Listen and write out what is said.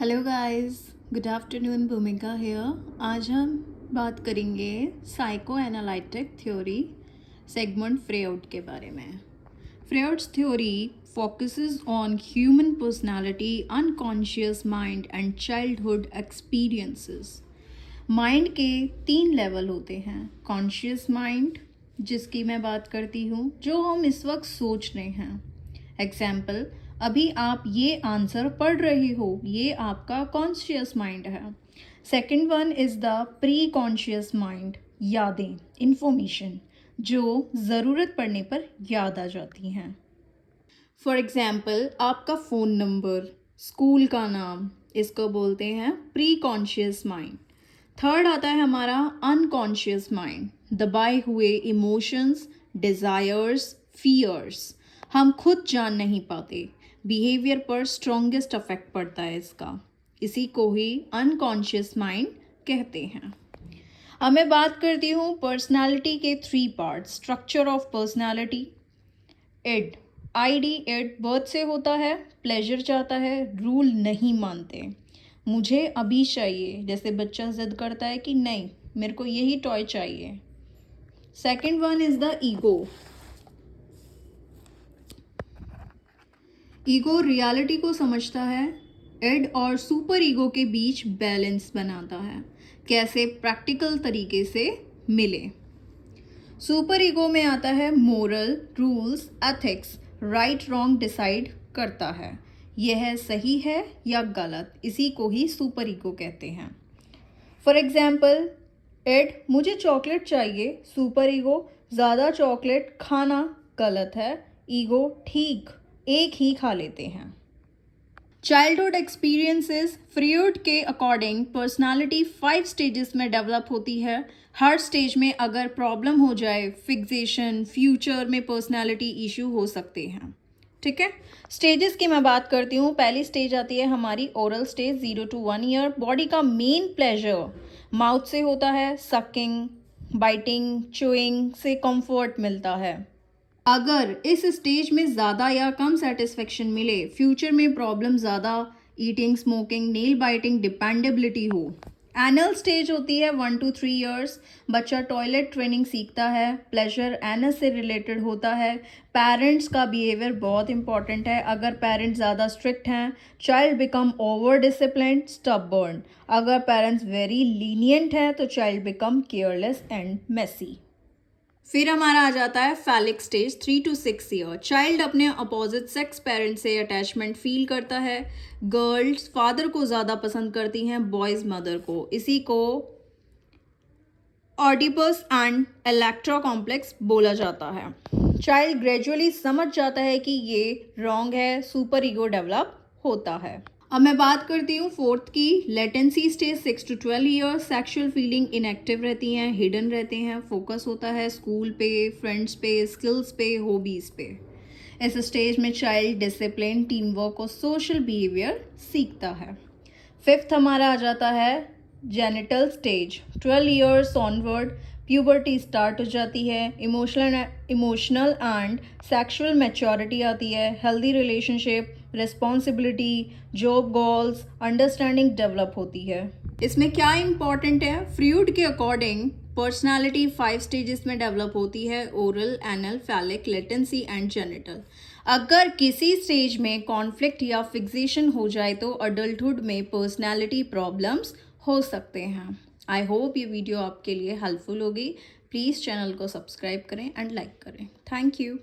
Hello guys, good afternoon. Bhumika here. आज हम बात करेंगे psychoanalytic theory segment Freud के बारे में। Freud's theory focuses on human personality, unconscious mind and childhood experiences। Mind के 3 लेवल होते हैं। कॉन्शियस माइंड, जिसकी मैं बात करती हूँ, जो हम इस वक्त सोच रहे हैं। एग्जाम्पल, अभी आप ये आंसर पढ़ रहे हो, ये आपका कॉन्शियस माइंड है। Second one is the pre conscious mind, यादें, इंफॉर्मेशन जो ज़रूरत पड़ने पर याद आ जाती हैं। फॉर एग्जाम्पल, आपका फ़ोन नंबर, स्कूल का नाम, इसको बोलते हैं प्री कॉन्शियस माइंड। थर्ड आता है हमारा अनकॉन्शियस माइंड, दबाए हुए इमोशंस, डिज़ायर्स, फियर्स, हम खुद जान नहीं पाते, बिहेवियर पर स्ट्रॉन्गेस्ट अफेक्ट पड़ता है इसका, इसी को ही अनकॉन्शियस माइंड कहते हैं। अब मैं बात करती हूँ पर्सनालिटी के 3 parts. Structure of personality. Id, ID id birth से होता है, प्लेजर चाहता है, रूल नहीं मानते, मुझे अभी चाहिए। जैसे बच्चा जिद करता है कि नहीं, मेरे को यही टॉय चाहिए। Second one is the ego. Ego reality को समझता है, इड और सुपर ईगो के बीच बैलेंस बनाता है, कैसे प्रैक्टिकल तरीके से मिले। सुपर ईगो में आता है moral, rules, ethics, right wrong decide करता है, यह सही है या गलत, इसी को ही सुपर ईगो कहते हैं। फॉर एग्जाम्पल, इड, मुझे चॉकलेट चाहिए, सुपर ईगो, ज़्यादा चॉकलेट खाना गलत है, ईगो, ठीक, एक ही खा लेते हैं। Childhood experiences. फ्रीड के अकॉर्डिंग पर्सनालिटी 5 स्टेजेस में डेवलप होती है। हर स्टेज में अगर प्रॉब्लम हो जाए, फिक्सेशन, फ्यूचर में पर्सनालिटी इशू हो सकते हैं। ठीक है, स्टेजेस की मैं बात करती हूँ। पहली स्टेज आती है हमारी oral stage, 0 to 1 year. Body का मेन प्लेजर माउथ से होता है, सकिंग, बाइटिंग, चुइंग से कंफर्ट मिलता है। अगर इस स्टेज में ज़्यादा या कम सेटिस्फेक्शन मिले, फ्यूचर में प्रॉब्लम ज़्यादा, eating, smoking, nail biting, dependability हो। एनल स्टेज होती है 1 to 3 ईयर्स। बच्चा टॉयलेट ट्रेनिंग सीखता है, प्लेजर एनस से रिलेटेड होता है। पेरेंट्स का बिहेवियर बहुत इंपॉर्टेंट है। अगर पेरेंट्स ज़्यादा स्ट्रिक्ट हैं, child become over disciplined, stubborn. अगर पेरेंट्स वेरी लीनियंट हैं तो child become careless and messy. फिर हमारा आ जाता है phallic stage, 3 to 6 year. Child अपने अपोजिट सेक्स पेरेंट से अटैचमेंट फील करता है। गर्ल्स फादर को ज़्यादा पसंद करती हैं, बॉयज़ मदर को, इसी को ऑडिपस एंड इलेक्ट्रा कॉम्प्लेक्स बोला जाता है। चाइल्ड ग्रेजुअली समझ जाता है कि ये रॉन्ग है, सुपर ईगो डेवलप होता है। अब मैं बात करती हूँ फोर्थ की, latency stage, 6 to 12 years. Sexual feeling inactive रहती हैं, हिडन रहते हैं, फोकस होता है स्कूल पे, फ्रेंड्स पे, स्किल्स पे, हॉबीज़ पे। इस स्टेज में चाइल्ड डिसिप्लिन, टीम वर्क और सोशल बिहेवियर सीखता है। फिफ्थ हमारा आ जाता है genital stage, 12 years onward. Puberty start हो जाती है, इमोशनल एंड सेक्सुअल मैच्योरिटी आती है, healthy relationship, responsibility, job goals, understanding develop होती है। इसमें क्या इंपॉर्टेंट है, फ्रूड के अकॉर्डिंग पर्सनालिटी 5 स्टेजेस में डेवलप होती है, oral, anal, phallic, latency and genital. अगर किसी स्टेज में कॉन्फ्लिक्ट या फिक्सेशन हो जाए तो अडल्टहुड में पर्सनालिटी प्रॉब्लम्स हो सकते हैं। आई होप ये वीडियो आपके लिए हेल्पफुल होगी। प्लीज़ चैनल को सब्सक्राइब करें एंड लाइक करें। Thank you.